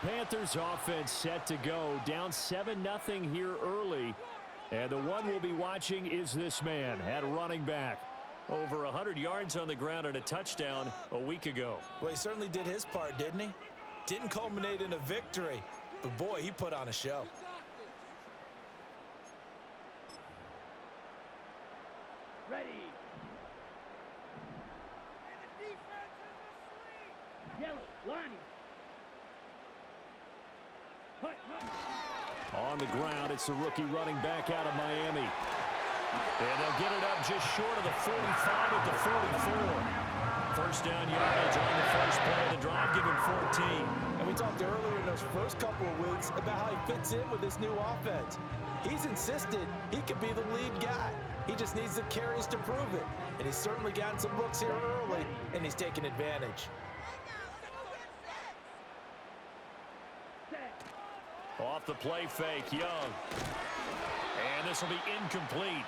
Panthers offense set to go. Down 7-0 here early. And the one we'll be watching is this man at running back. Over 100 yards on the ground and a touchdown a week ago. Well, he certainly did his part, didn't he? Didn't culminate in a victory, but boy, he put on a show. Ready. And the defense is asleep. Yellow, Lonnie. On the ground, it's the rookie running back out of Miami. And they'll get it up just short of the 45 at the 44. First down yardage on the first play of the drive, give him 14. And we talked earlier in those first couple of weeks about how he fits in with this new offense. He's insisted he could be the lead guy. He just needs the carries to prove it. And he's certainly gotten some looks here early, and he's taken advantage. Off the play fake, Young. And this will be incomplete.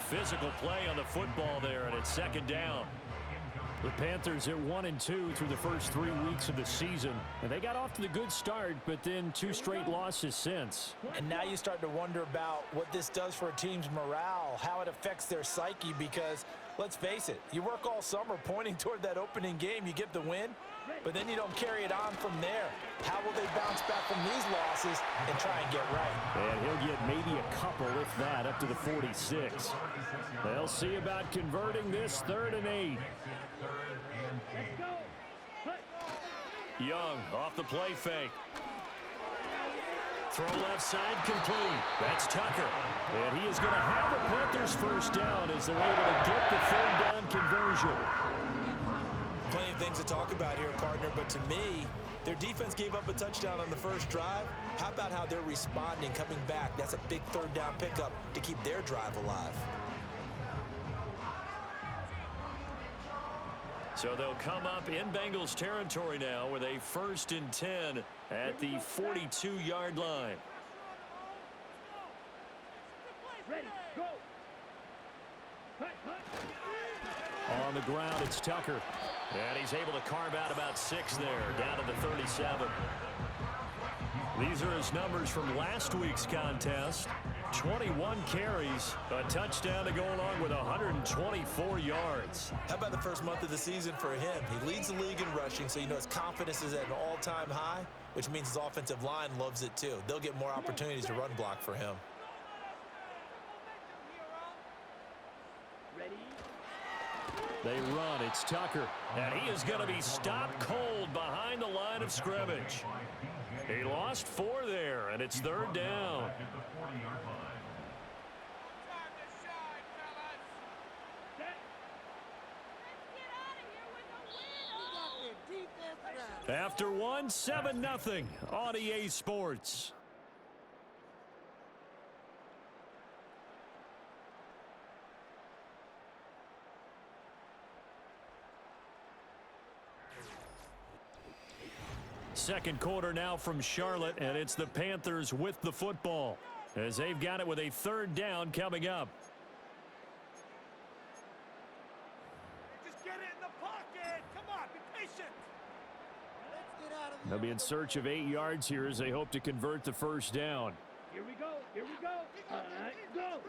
Physical play on the football there, and it's second down. The Panthers at 1-2 through the first 3 weeks of the season. And they got off to the good start, but then 2 straight losses since. And now you start to wonder about what this does for a team's morale, how it affects their psyche, because let's face it, you work all summer pointing toward that opening game, you get the win, but then you don't carry it on from there. How will they bounce back from these losses and try and get right? And he'll get maybe a couple, if that, up to the 46. They'll see about converting this 3rd and 8. Young off the play fake. Throw left side complete. That's Tucker. And he is going to have the Panthers first down as they're able to get the 3rd down conversion. Plenty of things to talk about here, partner, but to me, their defense gave up a touchdown on the first drive. How about how they're responding, coming back? That's a big 3rd down pickup to keep their drive alive. So they'll come up in Bengals territory now with a 1st and 10 at the 42-yard line. Ready, go. On the ground, it's Tucker. And he's able to carve out about 6 there, down to the 37. These are his numbers from last week's contest. 21 carries, a touchdown to go along with 124 yards. How about the first month of the season for him? He leads the league in rushing, so you know his confidence is at an all-time high, which means his offensive line loves it too. They'll get more opportunities to run block for him. They run. It's Tucker. And he is going to be stopped cold behind the line of scrimmage. He lost 4 there, and it's 3rd down. After one, 7-0 on EA Sports. Second quarter now from Charlotte, and it's the Panthers with the football as they've got it with a 3rd down coming up. Just get it in the pocket. Come on, be patient. They'll be in search of 8 yards here as they hope to convert the first down. Here we go. Here we go. All right, go.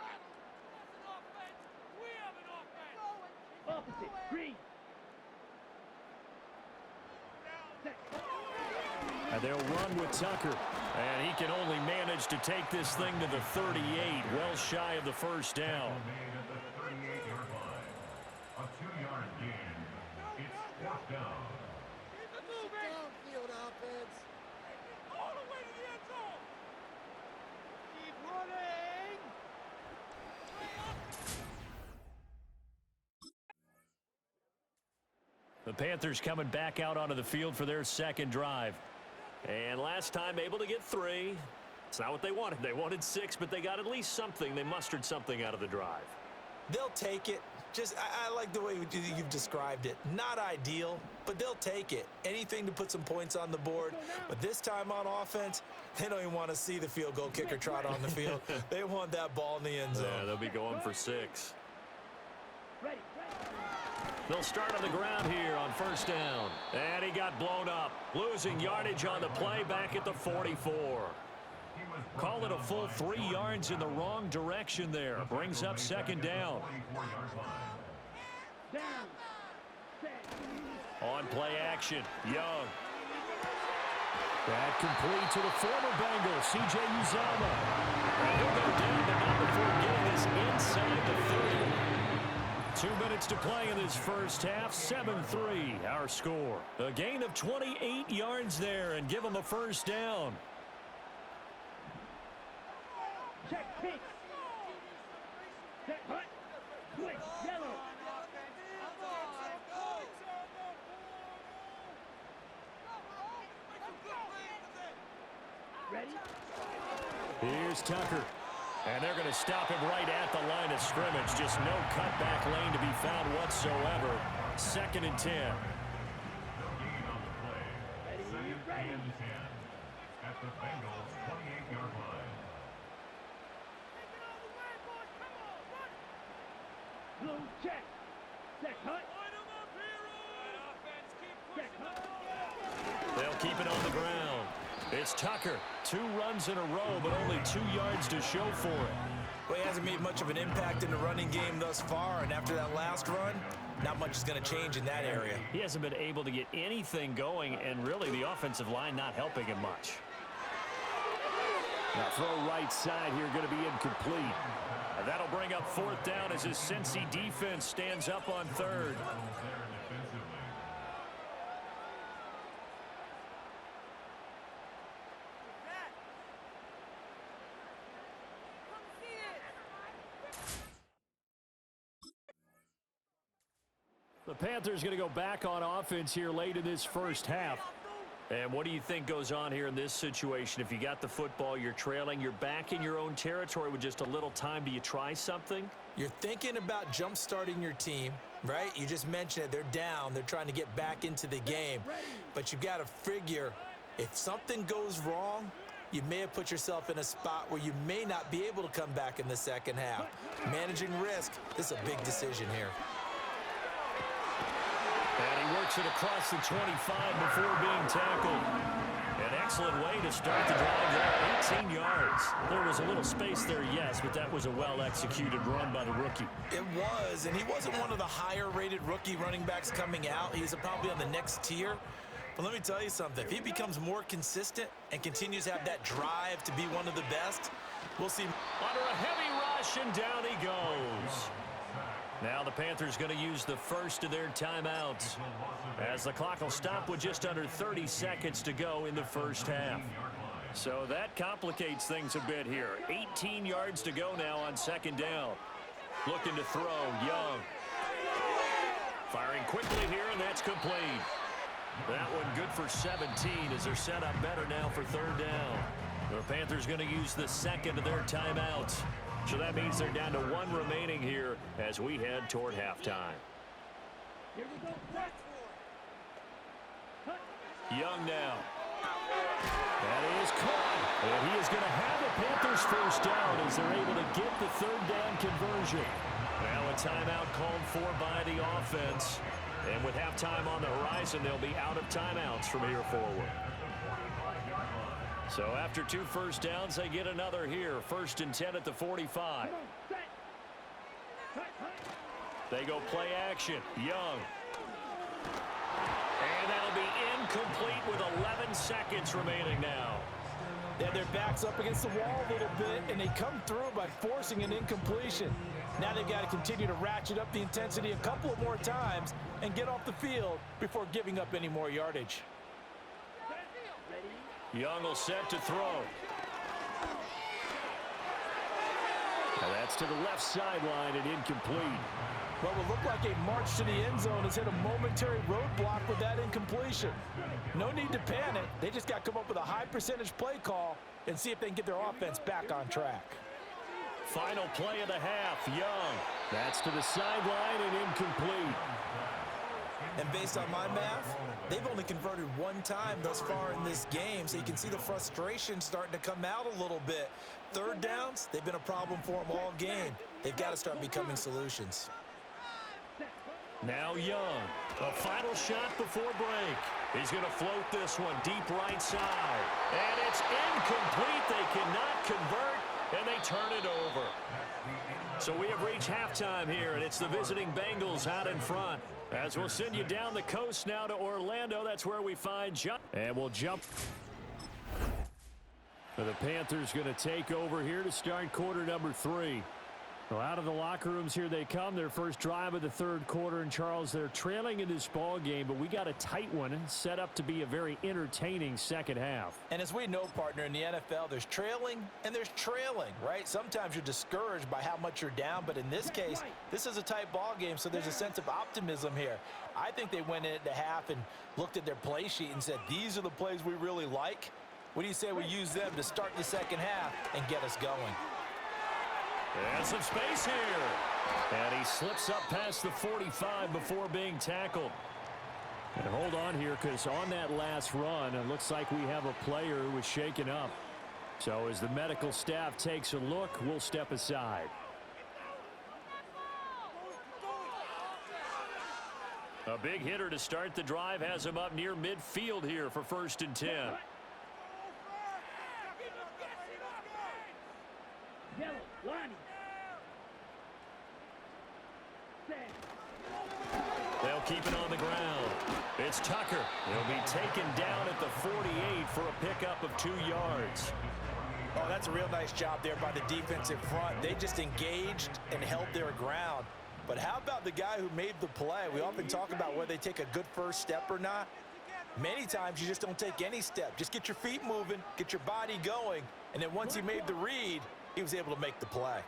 Opposite, green. And they'll run with Tucker. And he can only manage to take this thing to the 38, well shy of the first down. A 2-yard gain. It's 4th down. Downfield offense. All the way to the end zone. Keep running. The Panthers coming back out onto the field for their second drive. And last time able to get 3. It's not what they wanted. They wanted 6, but they got at least something. They mustered something out of the drive. They'll take it. I like the way you've described it. Not ideal, but they'll take it. Anything to put some points on the board. But this time on offense, they don't even want to see the field goal kicker trot on the field. They want that ball in the end zone. Yeah, they'll be going for 6. Ready. They'll start on the ground here on first down. And he got blown up. Losing yardage on the play back at the 44. Call it a full 3 yards in the wrong direction there. Brings up second down. On play action, Young. That complete to the former Bengal, C.J. Uzomah. And he'll go down, but not before getting this inside the 30. 2 minutes to play in this first half. 7-3, our score. A gain of 28 yards there, and give them a first down. Check pitch. Check hut. Switch yellow. Ready? Here's Tucker. And they're going to stop him right at the line of scrimmage. Just no cutback lane to be found whatsoever. 2nd and 10. Ready? At the Bengals' 28-yard line. Blue check. Check hut. Check hut. They'll keep it on the ground. It's Tucker. 2 runs in a row, but only 2 yards to show for it. Well, he hasn't made much of an impact in the running game thus far, and after that last run, not much is going to change in that area. He hasn't been able to get anything going, and really the offensive line not helping him much. Now throw right side here, going to be incomplete. And that'll bring up 4th down as his Cincy defense stands up on 3rd. The Panthers going to go back on offense here late in this first half. And what do you think goes on here in this situation? If you got the football, you're trailing, you're back in your own territory with just a little time. Do you try something? You're thinking about jump-starting your team, right? You just mentioned it. They're down. They're trying to get back into the game. But you've got to figure if something goes wrong, you may have put yourself in a spot where you may not be able to come back in the second half. Managing risk, this is a big decision here. And he works it across the 25 before being tackled. An excellent way to start the drive there, 18 yards. There was a little space there, yes, but that was a well-executed run by the rookie. It was, and he wasn't one of the higher-rated rookie running backs coming out. He's probably on the next tier. But let me tell you something. If he becomes more consistent and continues to have that drive to be one of the best, we'll see. Under a heavy rush, and down he goes. Now the Panthers going to use the first of their timeouts as the clock will stop with just under 30 seconds to go in the first half. So that complicates things a bit here. 18 yards to go now on 2nd down. Looking to throw, Young. Firing quickly here, and that's complete. That one good for 17 as they're set up better now for 3rd down. The Panthers going to use the second of their timeouts. So that means they're down to 1 remaining here as we head toward halftime. Here we go. Young now. That is caught. And he is going to have a Panthers first down as they're able to get the 3rd down conversion. Now a timeout called for by the offense. And with halftime on the horizon, they'll be out of timeouts from here forward. So after 2 first downs, they get another here. 1st and 10 at the 45. They go play action. Young. And that'll be incomplete with 11 seconds remaining now. They have their backs up against the wall a little bit, and they come through by forcing an incompletion. Now they've got to continue to ratchet up the intensity a couple of more times and get off the field before giving up any more yardage. Young will set to throw. And that's to the left sideline and incomplete. What will look like a march to the end zone has hit a momentary roadblock with that incompletion. No need to panic. They just got to come up with a high percentage play call and see if they can get their offense back on track. Final play of the half, Young. That's to the sideline and incomplete. And based on my math, they've only converted 1 time thus far in this game, so you can see the frustration starting to come out a little bit. 3rd downs, they've been a problem for them all game. They've got to start becoming solutions. Now Young. A final shot before break. He's going to float this one deep right side. And it's incomplete. They cannot convert, and they turn it over. So we have reached halftime here, and it's the visiting Bengals out in front. As we'll send you down the coast now to Orlando. That's where we find John. And we'll jump. The Panthers going to take over here to start quarter number 3. Well, out of the locker rooms here they come. Their first drive of the third quarter. And, Charles, they're trailing in this ball game, but we got a tight one set up to be a very entertaining second half. And as we know, partner, in the NFL, there's trailing and there's trailing, right? Sometimes you're discouraged by how much you're down, but in this case, this is a tight ball game, so there's a sense of optimism here. I think they went into half and looked at their play sheet and said, these are the plays we really like. What do you say we use them to start the second half and get us going? And some space here. And he slips up past the 45 before being tackled. And hold on here, because on that last run, it looks like we have a player who was shaken up. So as the medical staff takes a look, we'll step aside. A big hitter to start the drive has him up near midfield here for 1st and 10. They'll keep it on the ground. It's Tucker. He'll be taken down at the 48 for a pickup of 2 yards. Oh, that's a real nice job there by the defensive front. They just engaged and held their ground. But how about the guy who made the play? We often talk about whether they take a good first step or not. Many times you just don't take any step. Just get your feet moving, get your body going, and then once he made the read, he was able to make the play.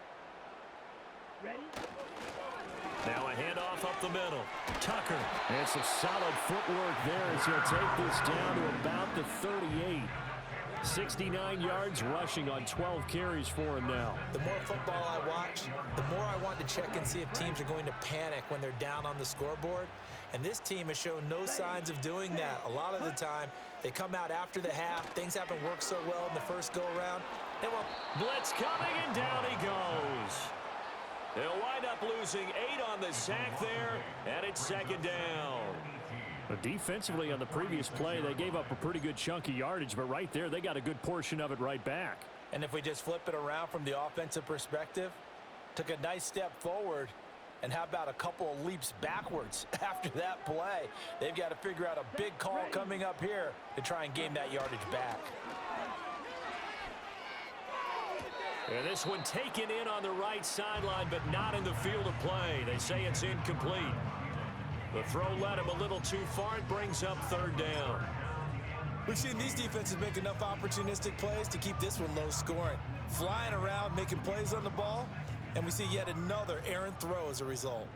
Now a handoff up the middle. Tucker. And some solid footwork there as he'll take this down to about the 38. 69 yards rushing on 12 carries for him now. The more football I watch, the more I want to check and see if teams are going to panic when they're down on the scoreboard. And this team has shown no signs of doing that. A lot of the time, they come out after the half. Things haven't worked so well in the first go-around. Blitz coming, and down he goes. They'll wind up losing 8 on the sack there, and it's 2nd down. But defensively on the previous play, they gave up a pretty good chunk of yardage, but right there, they got a good portion of it right back. And if we just flip it around from the offensive perspective, took a nice step forward, and how about a couple of leaps backwards after that play? They've got to figure out a big call coming up here to try and gain that yardage back. And this one taken in on the right sideline, but not in the field of play. They say it's incomplete. The throw led him a little too far. It brings up 3rd down. We've seen these defenses make enough opportunistic plays to keep this one low scoring. Flying around, making plays on the ball, and we see yet another errant throw as a result.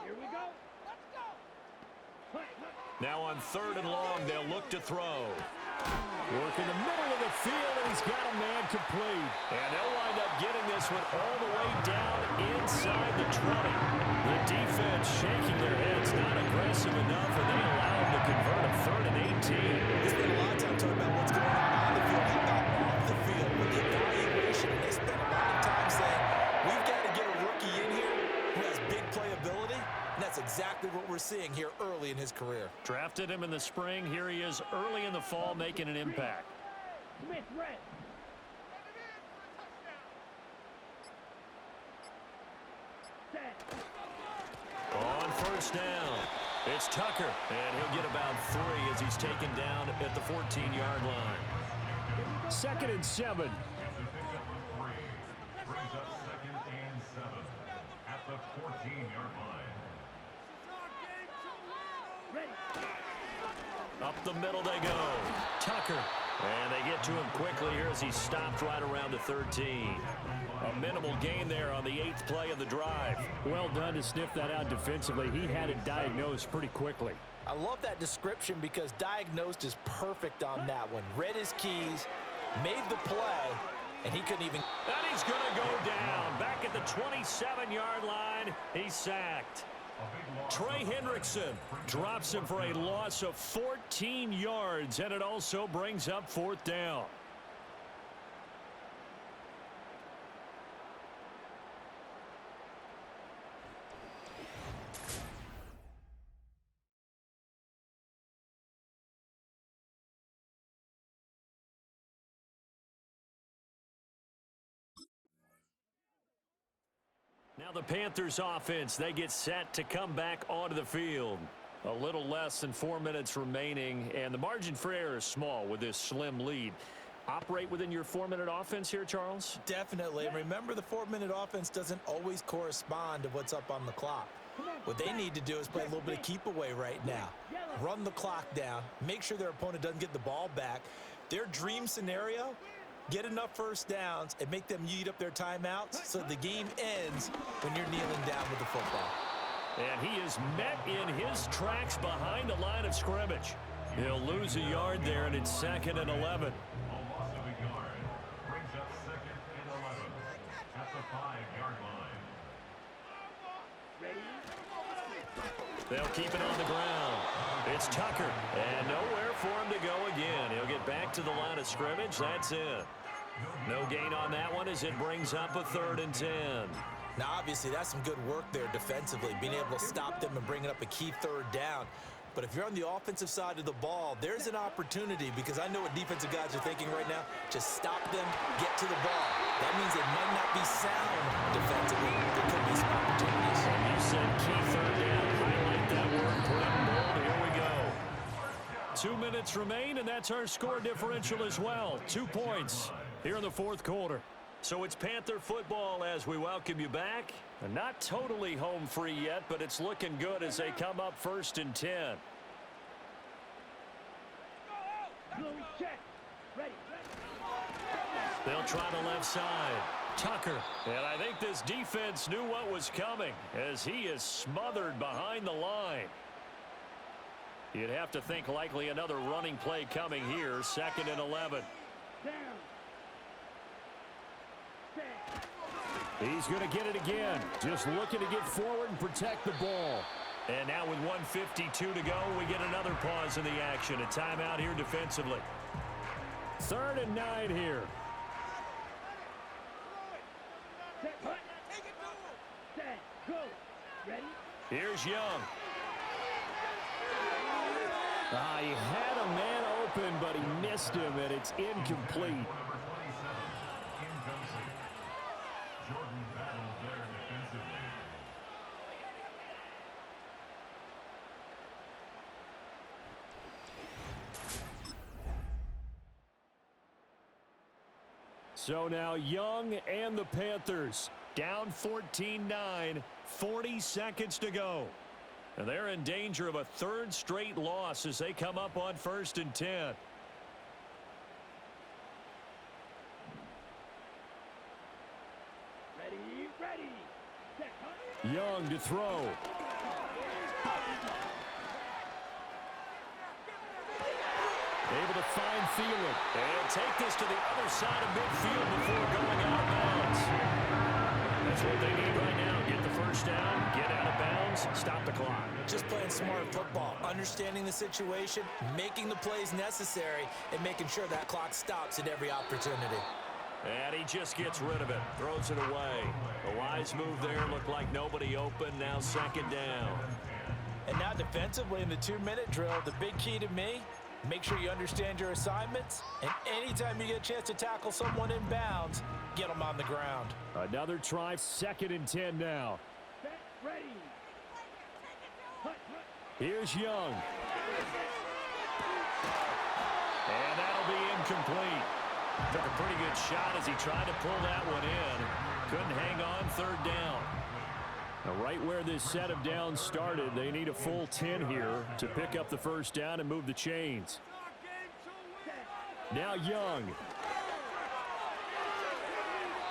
Here we go. Let's go. Now on 3rd and long, they'll look to throw. Work in the middle of the field, and he's got a man complete. And they'll wind up getting this one all the way down inside the 20. The defense shaking their heads, not aggressive enough, and they allow him to convert a 3rd and 18. They spent a lot of time talking about what's going on the field. How about off the field with the evaluation? And they spent a lot of time saying, we've got to get a rookie in here who has big playability. And that's exactly what we're seeing here early in his career. Drafted him in the spring. Here he is early in the fall making an impact. Smith, red. On 1st down, it's Tucker. And he'll get about 3 as he's taken down at the 14-yard line. 2nd and 7. Brings up 2nd and 7 at the 14-yard line. Up the middle they go. Tucker. And they get to him quickly here as he stopped right around the 13. A minimal gain there on the 8th play of the drive. Well done to sniff that out defensively. He had it diagnosed pretty quickly. I love that description because diagnosed is perfect on that one. Read his keys, made the play, and he couldn't even. And he's going to go down. Back at the 27-yard line, he's sacked. Trey Hendrickson drops him for a loss of 14 yards, and it also brings up 4th down. Now the Panthers offense, they get set to come back onto the field. A little less than 4 minutes remaining, and the margin for error is small with this slim lead. Operate within your 4-minute offense here, Charles? Definitely. And remember, the 4-minute offense doesn't always correspond to what's up on the clock. What they need to do is play a little bit of keep away right now. Run the clock down. Make sure their opponent doesn't get the ball back. Their dream scenario, get enough first downs and make them eat up their timeouts so the game ends when you're kneeling down with the football. And he is met in his tracks behind the line of scrimmage. He'll lose a yard there, and it's 2nd and 11. A loss of a yard brings up 2nd and 11 at the 5-yard line. They'll keep it on the ground. It's Tucker, and nowhere for him to go again. He'll get back to the line of scrimmage. That's it. No gain on that one as it brings up a 3rd and 10. Now, obviously, that's some good work there defensively, being able to stop them and bringing up a key 3rd down. But if you're on the offensive side of the ball, there's an opportunity, because I know what defensive guys are thinking right now. Just stop them, get to the ball. That means it might not be sound defensively. There could be some opportunities. You said key 3rd down. Highlight that word, put it in bold. Here we go. 2 minutes remain, and that's our score differential as well. 2 points here in the 4th quarter. So it's Panther football as we welcome you back. And not totally home free yet, but it's looking good as they come up 1st and 10. They'll try the left side. Tucker. And I think this defense knew what was coming as he is smothered behind the line. You'd have to think likely another running play coming here. 2nd and 11. He's going to get it again. Just looking to get forward and protect the ball. And now with 1:52 to go, we get another pause in the action. A timeout here defensively. 3rd and 9 here. Here's Young. He had a man open, but he missed him, and it's incomplete. Number 27, incomplete. Jordan battled there defensively. So now Young and the Panthers Down 14-9, 40 seconds to go. And they're in danger of a 3rd straight loss as they come up on 1st and 10. Young to throw. Able to find Thielen. And take this to the other side of midfield before going out of bounds. That's what they need right now. Get the first down, get out of bounds, stop the clock. Just playing smart football, understanding the situation, making the plays necessary, and making sure that clock stops at every opportunity. And he just gets rid of it, throws it away. A wise move there, looked like nobody open, now 2nd down. And now defensively in the 2-minute drill, the big key to me, make sure you understand your assignments, and anytime you get a chance to tackle someone in bounds, get them on the ground. Another try, 2nd and 10 now. Here's Young. And that'll be incomplete. Took a pretty good shot as he tried to pull that one in. Couldn't hang on, 3rd down. Now right where this set of downs started, they need a full 10 here to pick up the first down and move the chains. Now Young.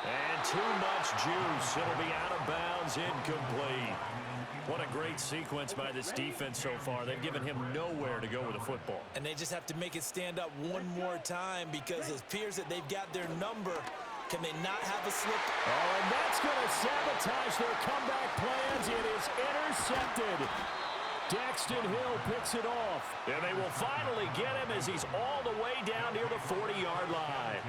And too much juice. It'll be out of bounds, incomplete. What a great sequence by this defense so far. They've given him nowhere to go with the football. And they just have to make it stand up one more time, because it appears that they've got their number. Can they not have a slip? Oh, and that's going to sabotage their comeback plans. It is intercepted. Daxton Hill picks it off. And they will finally get him as he's all the way down near the 40-yard line.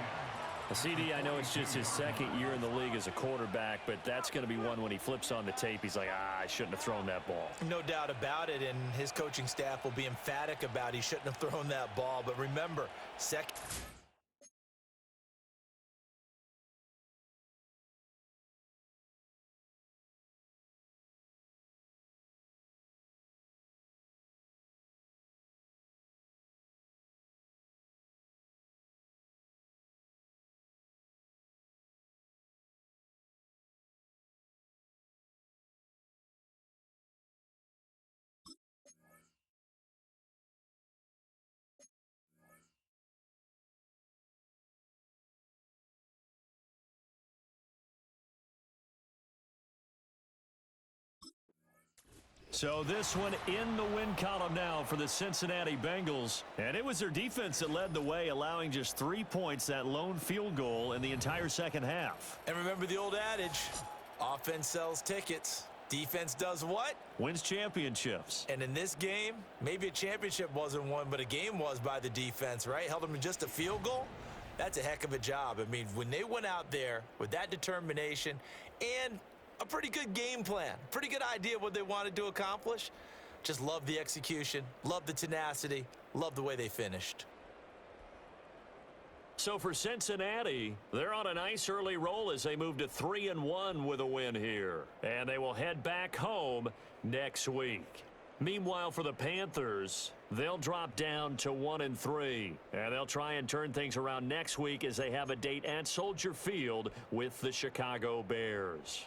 CD, I know it's just his 2nd year in the league as a quarterback, but that's going to be one when he flips on the tape. He's like, I shouldn't have thrown that ball. No doubt about it, and his coaching staff will be emphatic about he shouldn't have thrown that ball. But remember, second. So this one in the win column now for the Cincinnati Bengals. And it was their defense that led the way, allowing just 3 points, that lone field goal in the entire second half. And remember the old adage, offense sells tickets. Defense does what? Wins championships. And in this game, maybe a championship wasn't won, but a game was by the defense, right? Held them to just a field goal. That's a heck of a job. I mean, when they went out there with that determination and a pretty good game plan, pretty good idea what they wanted to accomplish, just love the execution, love the tenacity, love the way they finished. So for Cincinnati, they're on a nice early roll as they move to 3-1 with a win here. And they will head back home next week. Meanwhile, for the Panthers, they'll drop down to 1-3. And they'll try and turn things around next week as they have a date at Soldier Field with the Chicago Bears.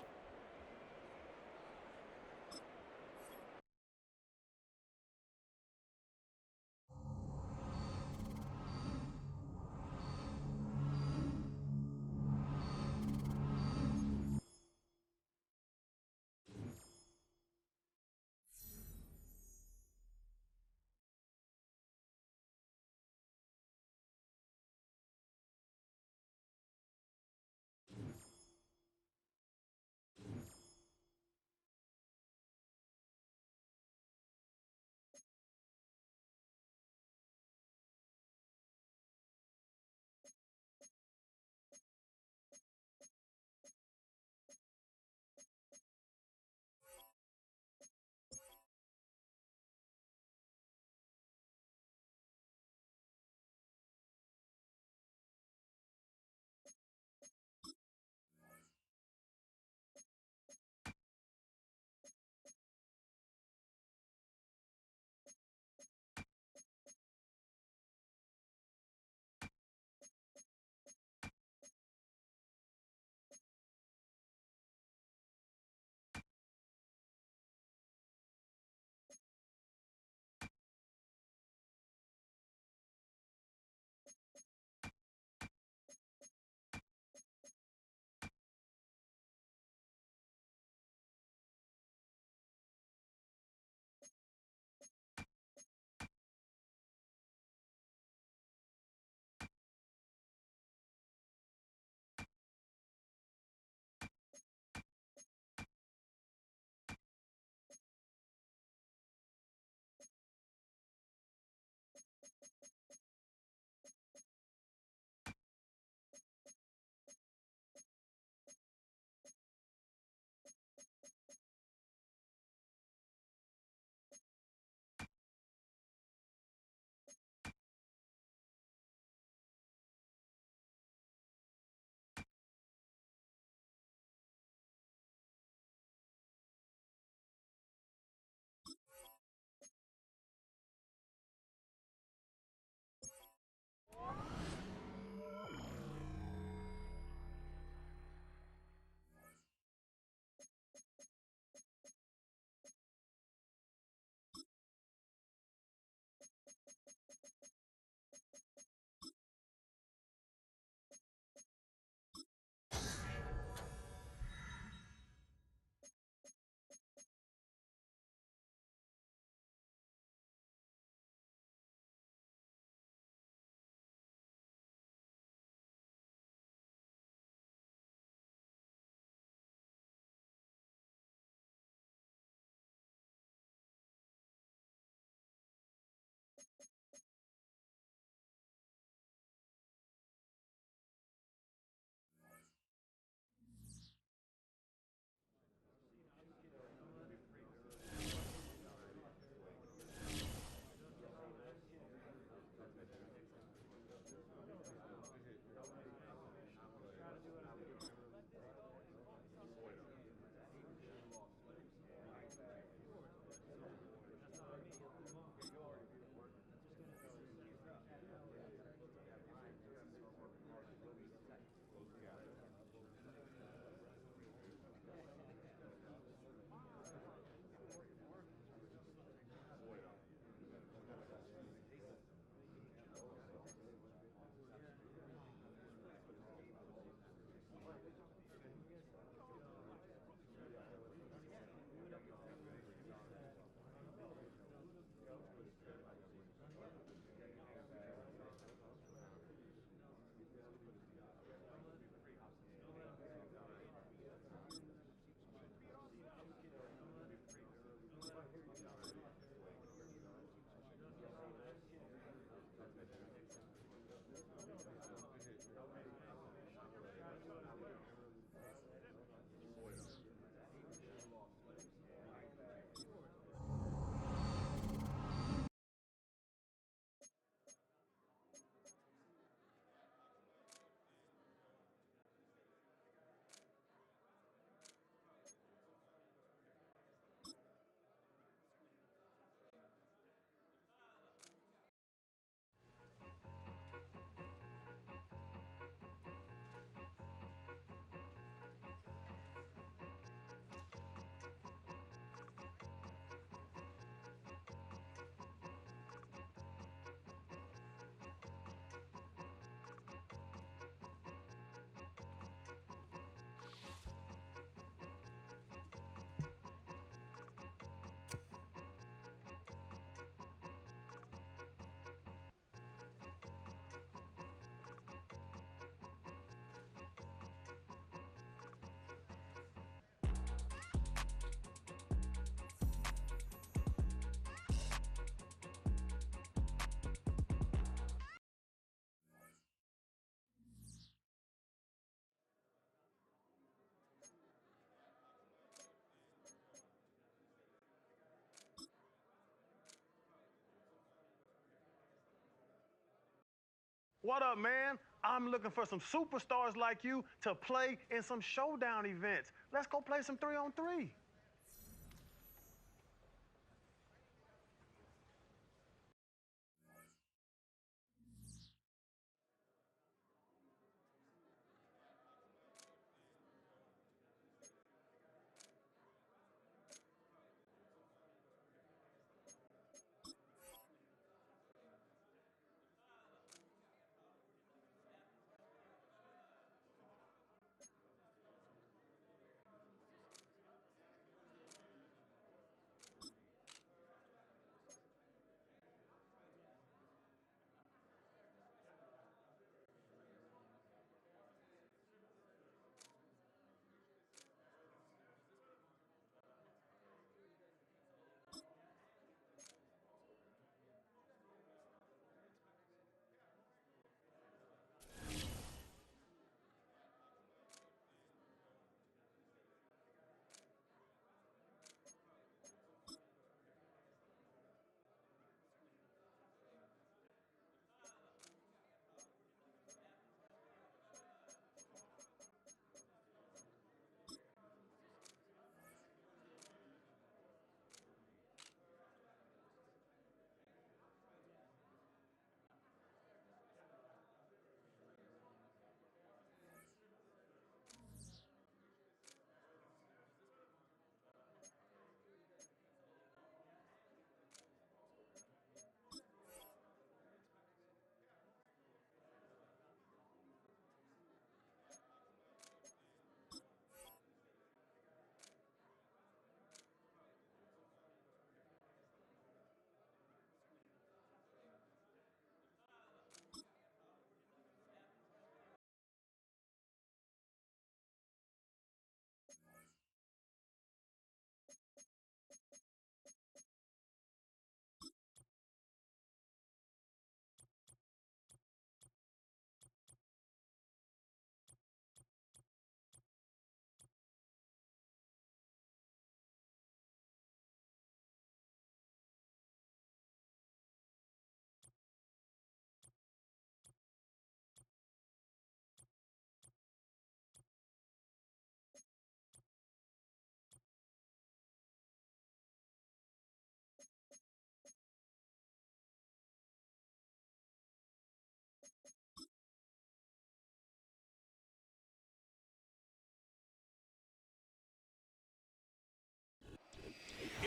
What up, man? I'm looking for some superstars like you to play in some showdown events. Let's go play some 3-on-3.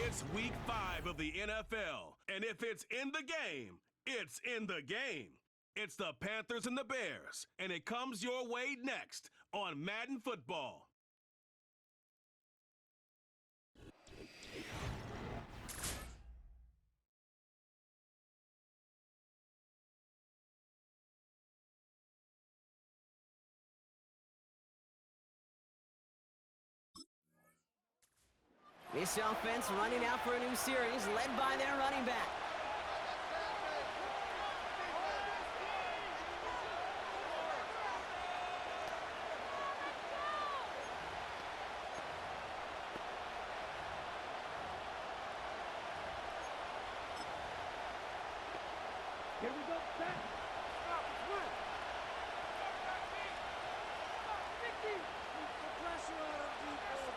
It's week 5 of the NFL, and if it's in the game, it's in the game. It's the Panthers and the Bears, and it comes your way next on Madden Football. This offense running out for a new series, led by their running back. Here we go. Set. Stop. Switch. Put the pressure on him, defense.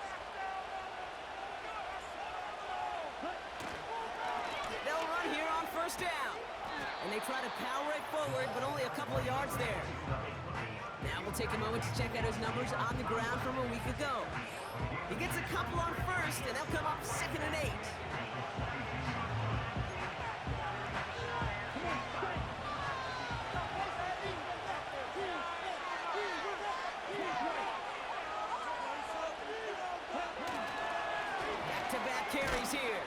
They'll run here on first down. And they try to power it forward, but only a couple of yards there. Now we'll take a moment to check out his numbers on the ground from a week ago. He gets a couple on first, and they'll come up 2nd and 8. Back-to-back carries here.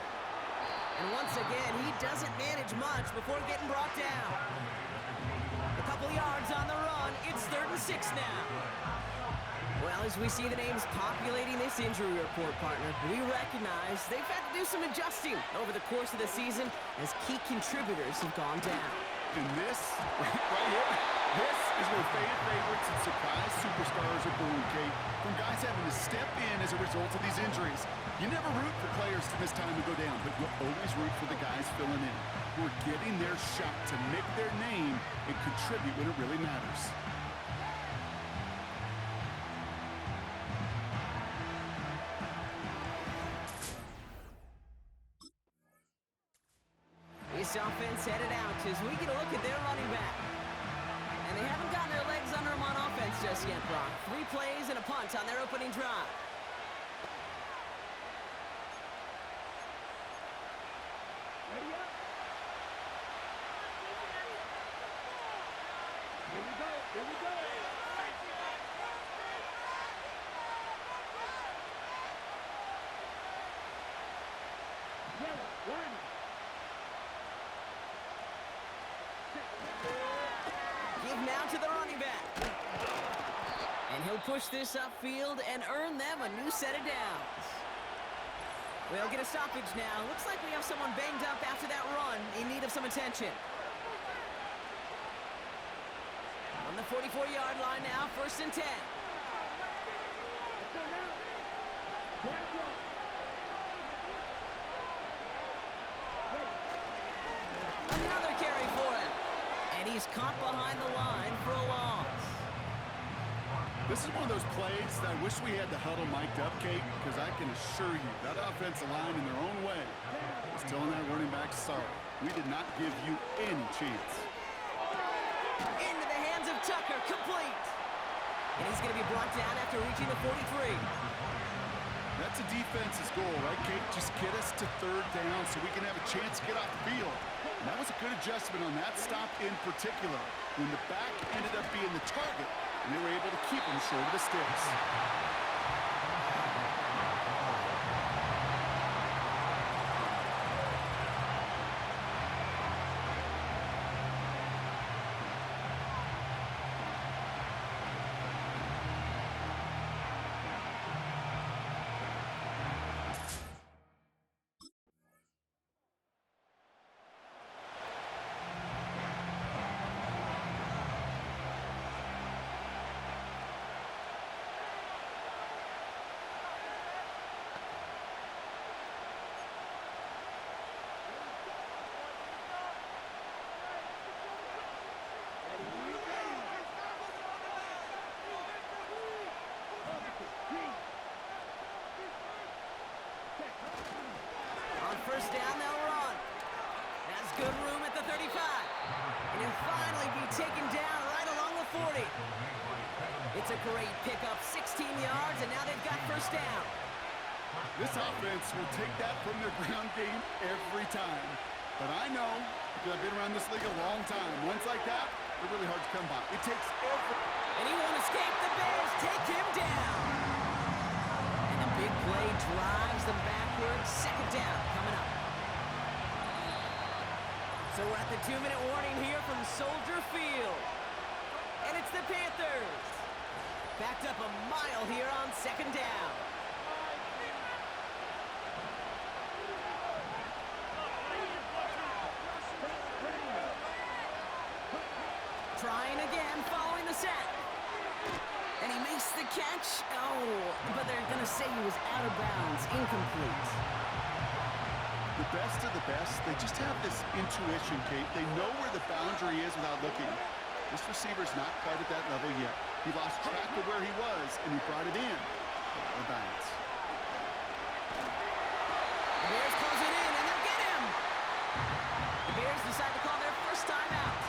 And once again, he doesn't manage much before getting brought down. A couple yards on the run. It's 3rd and 6 now. Well, as we see the names populating this injury report, partner, we recognize they've had to do some adjusting over the course of the season as key contributors have gone down. And this, right here, this is where faded favorites and surprise superstars are born, Kate. From guys having to step in as a result of these injuries. You never root for players to miss time and go down, but you'll always root for the guys filling in, who are getting their shot to make their name and contribute when it really matters. This offense headed out as we get a look at their running back. And they haven't gotten their legs under them on offense just yet, Brock. 3 plays and a punt on their opening drive. Ready up. Here we go. Here we go. Yellow, one. Give now to the running back. And he'll push this upfield and earn them a new set of downs. We'll get a stoppage now. Looks like we have someone banged up after that run in need of some attention. On the 44-yard line now, 1st and 10. Another carry for him. And he's caught behind the line for a loss. This is one of those plays that I wish we had the huddle mic'd up, Kate, because I can assure you that offensive line in their own way is telling that running back, sorry, we did not give you any chance. Into the hands of Tucker, complete. And he's going to be brought down after reaching the 43. That's a defense's goal, right, Kate? Just get us to 3rd down so we can have a chance to get off the field. And that was a good adjustment on that stop in particular, when the back ended up being the target, and they were able to keep him short of the sticks. On 1st down, they'll run. Has good room at the 35. And he'll finally be taken down right along the 40. It's a great pickup, 16 yards, and now they've got 1st down. This offense will take that from their ground game every time. But I know, because I've been around this league a long time, ones like that, they're really hard to come by. It takes every... And he won't escape. The Bears take him down. And the big play drives them backwards. 2nd down coming up. So we're at the 2-minute warning here from Soldier Field. And it's the Panthers. Backed up a mile here on 2nd down. Trying again, following the sack. And he makes the catch. Oh, but they're going to say he was out of bounds, incomplete. The best of the best, they just have this intuition, Kate. They know where the boundary is without looking. This receiver's not quite at that level yet. He lost track of where he was, and he brought it in. Out of bounds. The Bears close it in, and they'll get him. The Bears decide to call their 1st time out.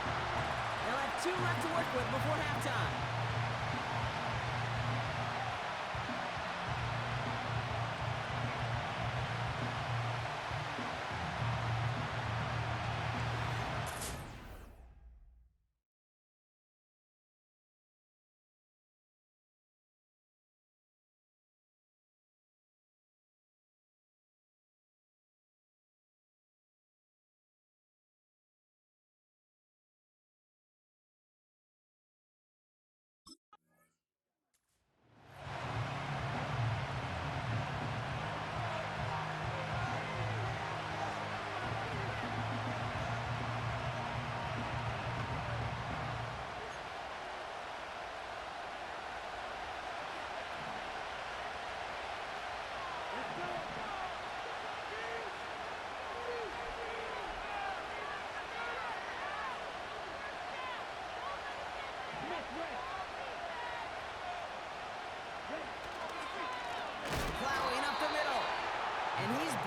They'll have 2 left to work with before halftime.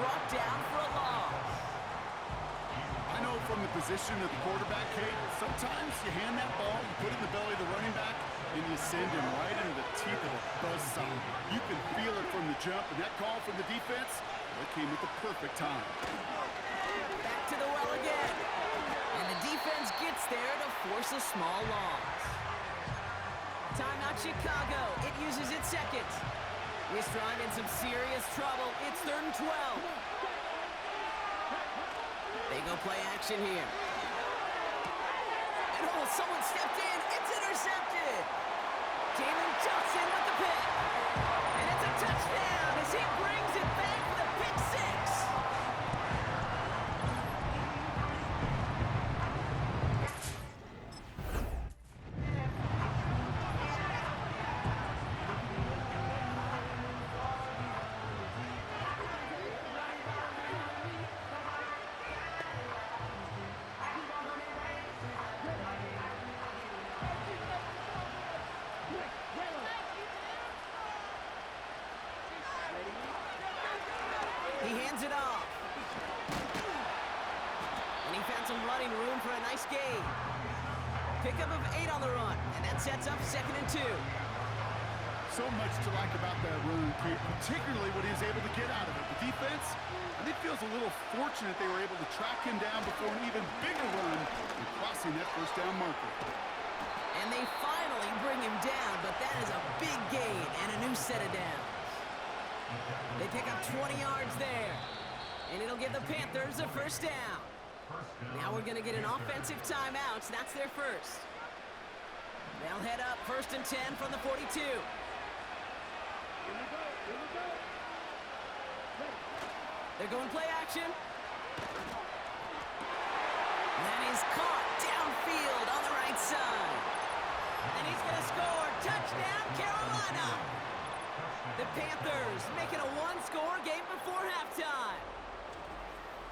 brought down for a loss. I know from the position of the quarterback, Kate, sometimes you hand that ball, you put it in the belly of the running back, and you send him right into the teeth of a buzzsaw. You can feel it from the jump, and that call from the defense, that came at the perfect time. Back to the well again. And the defense gets there to force a small loss. Timeout Chicago. It uses its second. This drive in some serious trouble. It's 3rd and 12. They go play action here. And oh, someone stepped in. It's intercepted. Jalen Johnson with the pick. And it's a touchdown as he brings it back for the pick six. He hands it off. And he found some running room for a nice gain. Pickup of 8 on the run, and that sets up 2nd and 2. So much to like about that run, Kate, particularly what he was able to get out of it. The defense, I think, feels a little fortunate they were able to track him down before an even bigger run and crossing that first down marker. And they finally bring him down, but that is a big gain and a new set of downs. They pick up 20 yards there, and it'll give the Panthers a first down. Now we're going to get an offensive timeout, so that's their first. They'll head up 1st and 10 from the 42. They're going play action. That is caught downfield on the right side. And he's going to score. Touchdown, Carolina. The Panthers making a one-score game before halftime.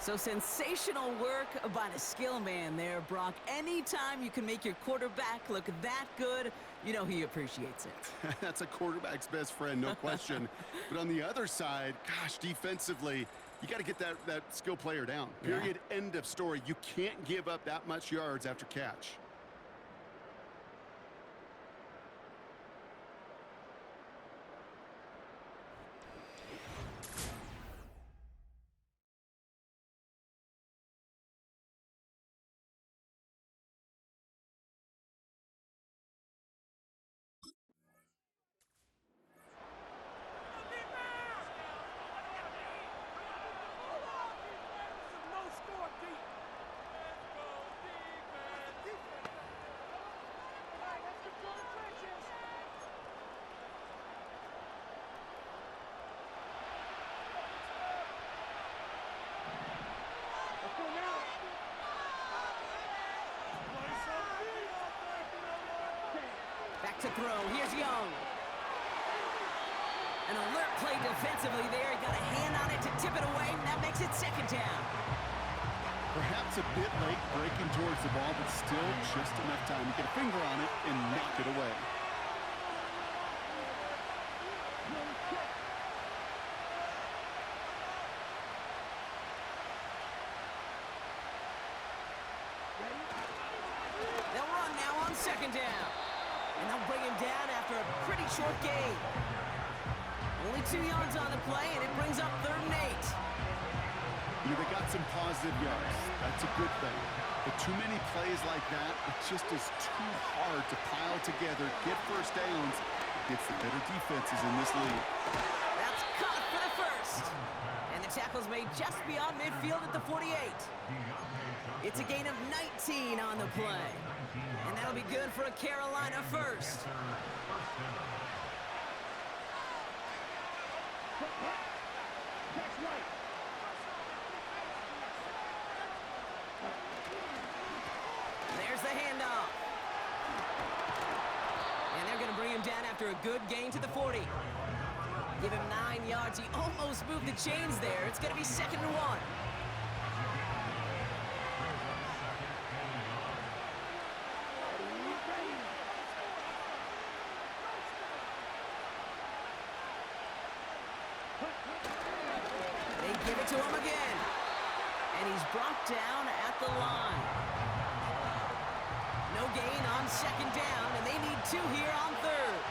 So sensational work by the skill man there, Brock. Anytime you can make your quarterback look that good, you know he appreciates it. That's a quarterback's best friend, no question. But on the other side, gosh, defensively, you got to get that skill player down. Period, end of story. You can't give up that much yards after catch. To throw. Here's Young. An alert play defensively there. He got a hand on it to tip it away, and that makes it 2nd down. Perhaps a bit late breaking towards the ball, but still just enough time to get a finger on it and knock it away. They'll run now on 2nd down. And they'll bring him down after a pretty short gain. Only 2 yards on the play, and it brings up 3rd and 8. You know, they got some positive yards. That's a good thing. But too many plays like that, it just is too hard to pile together, get first downs against the better defenses in this league. That's caught for the first. And the tackle's made just beyond midfield at the 48. It's a gain of 19 on the play. And that'll be good for a Carolina first. There's the handoff. And they're going to bring him down after a good gain to the 40. Give him 9 yards. He almost moved the chains there. It's going to be 2nd and 1. They give it to him again. And he's brought down at the line. No gain on second down, and they need 2 here on third.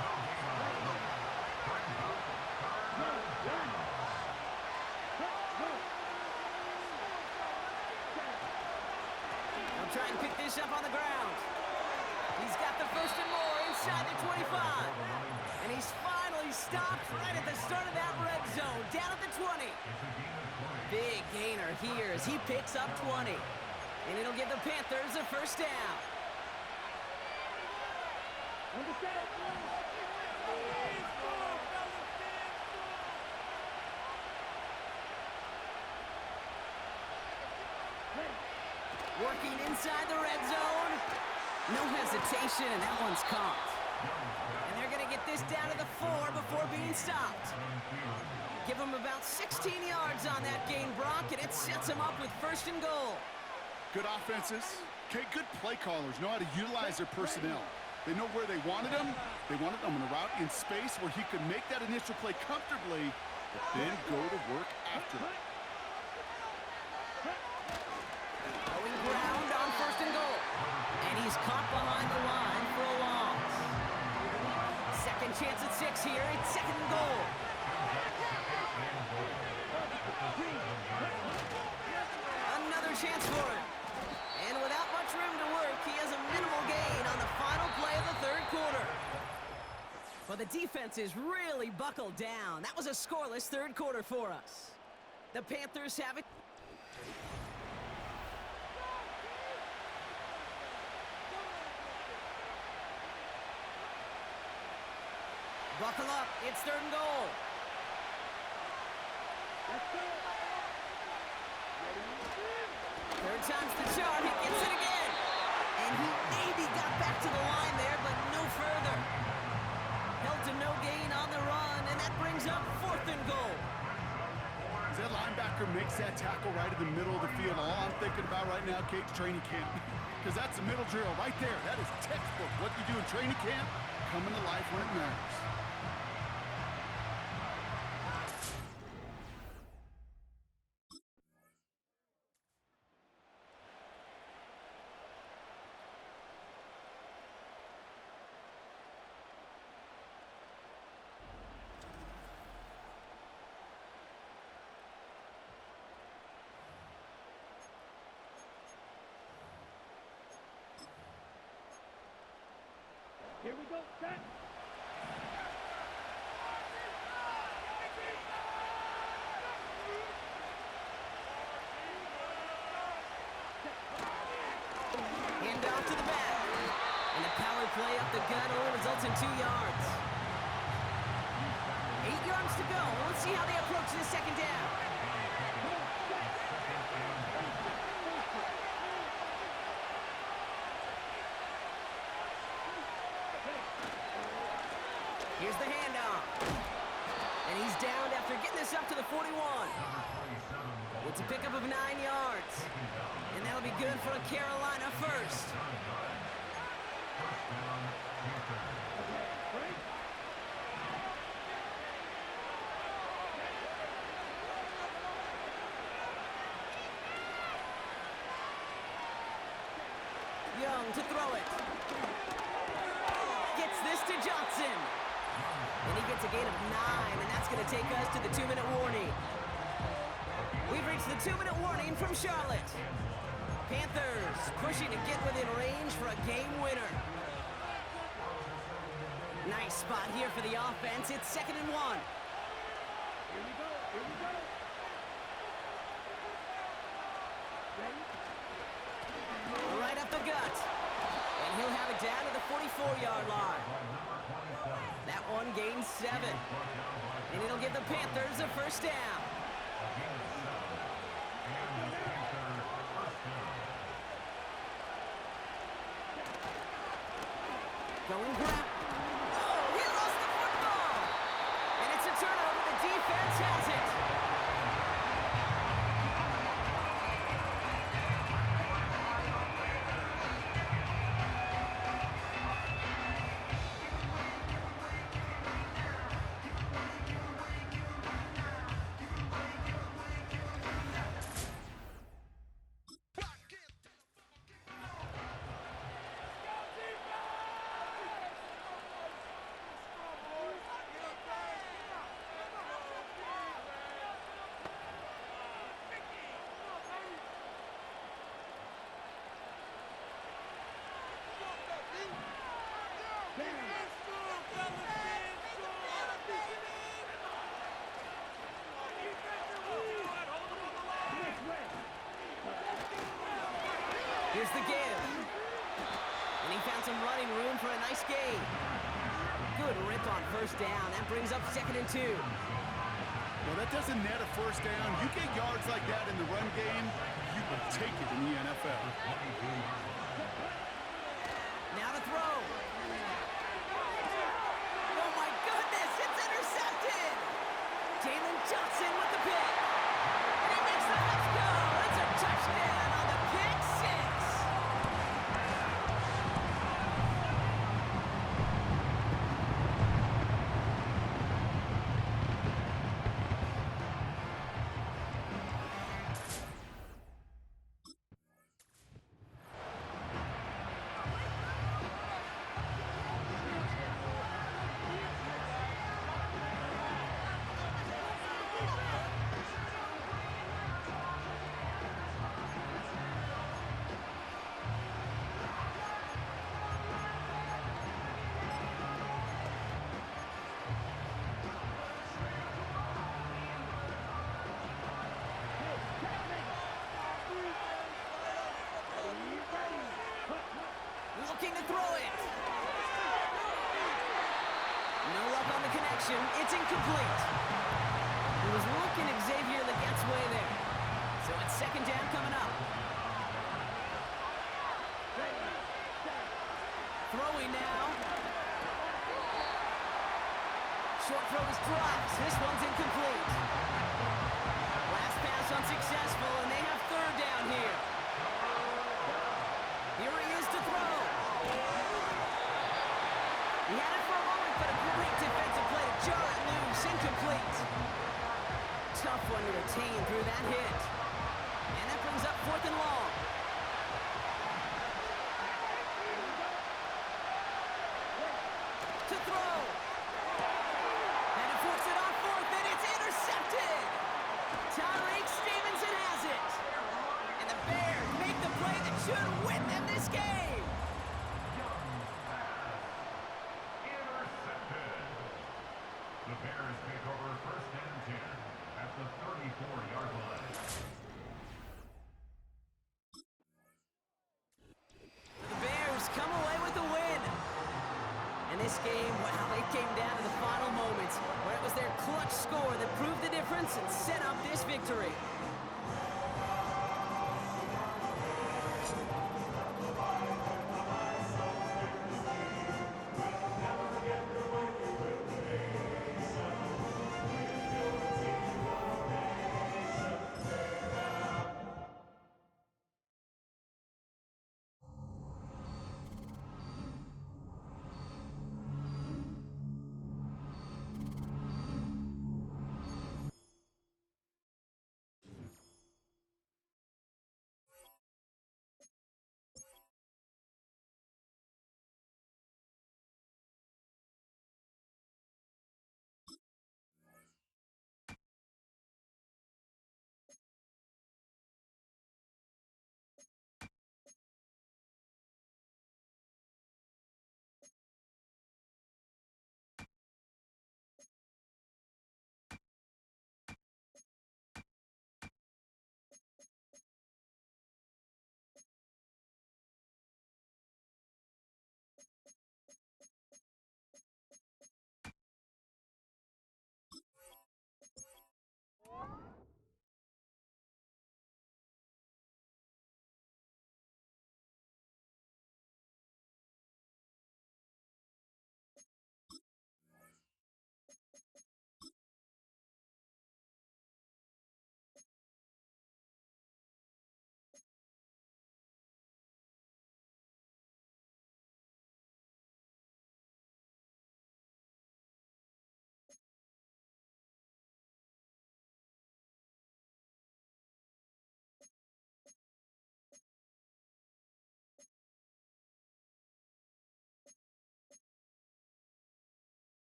They'll try and pick this up on the ground. He's got the first and more inside the 25. And he's finally stopped right at the start of that red zone, down at the 20. Big gainer here as he picks up 20. And it'll give the Panthers a first down. Working inside the red zone. No hesitation, and that one's caught. And they're going to get this down to the 4 before being stopped. Give them about 16 yards on that gain, Brock, and it sets them up with first and goal. Good offenses. Okay, good play callers know how to utilize their personnel. They know where they wanted him. They wanted him in a route in space where he could make that initial play comfortably, but then go to work after it. Going ground on first and goal. And he's caught behind the line for a loss. Second chance at 6 here. It's second and goal. Another chance for him. And without much room to work, he has a minimal gain on the final play of the third quarter. Well, the defense is really buckled down. That was a scoreless third quarter for us. The Panthers have it. Buckle up. It's third and goal. Third time's the charm. He gets it again. And he maybe got back to the line there, but no further. Held to no gain on the run, and that brings up fourth and goal. As that linebacker makes that tackle right in the middle of the field, all I'm thinking about right now, Kate, training camp. Because that's the middle drill right there. That is textbook. What you do in training camp, coming to life when it matters. Here we go, set. Hand off to the back. And the power play up the gut only results in 2 yards. 8 yards to go. Let's see how they approach this second down. Here's the handoff. And he's downed after getting this up to the 41. It's a pickup of 9 yards. And that'll be good for a Carolina first. Young to throw it. Gets this to Johnson. And he gets a gain of 9, and that's going to take us to the 2-minute warning. We've reached the 2-minute warning from Charlotte. Panthers pushing to get within range for a game winner. Nice spot here for the offense. It's 2nd and 1. Here we go, here we go. Right up the gut. And he'll have it down to the 44-yard line. That one gains 7. And it'll give the Panthers a first down. Going ground. Oh, he lost the football. And it's a turnover. The defense has it. Here's the give. And he found some running room for a nice gain. Good rip on first down. That brings up 2nd and 2. Well, that doesn't net a first down. You get yards like that in the run game, you will take it in the NFL. Now to throw. Oh, my goodness, it's intercepted. Jalen Johnson with the pick. And he makes the let's go. It's a touchdown on the pick six. Looking to throw it. No luck on the connection. It's incomplete. He was looking at Xavier Legette's way there. So it's 2nd down coming up. Throwing now. Short throw is dropped. This one's incomplete. Last pass unsuccessful, and they have 3rd down here. Here he is to throw. He had it for a moment, but a great defensive play to jar it loose. Incomplete. Tough one to retain through that hit. And that brings up 4th and long. To throw. And it forks it on 4th, and it's intercepted. Tyreek Stevenson has it. And the Bears make the play that should win them this game. The Bears take over 1st and 10 at the 34-yard line. The Bears come away with the win. And this game, wow, it came down to the final moments where it was their clutch score that proved the difference and set up this victory.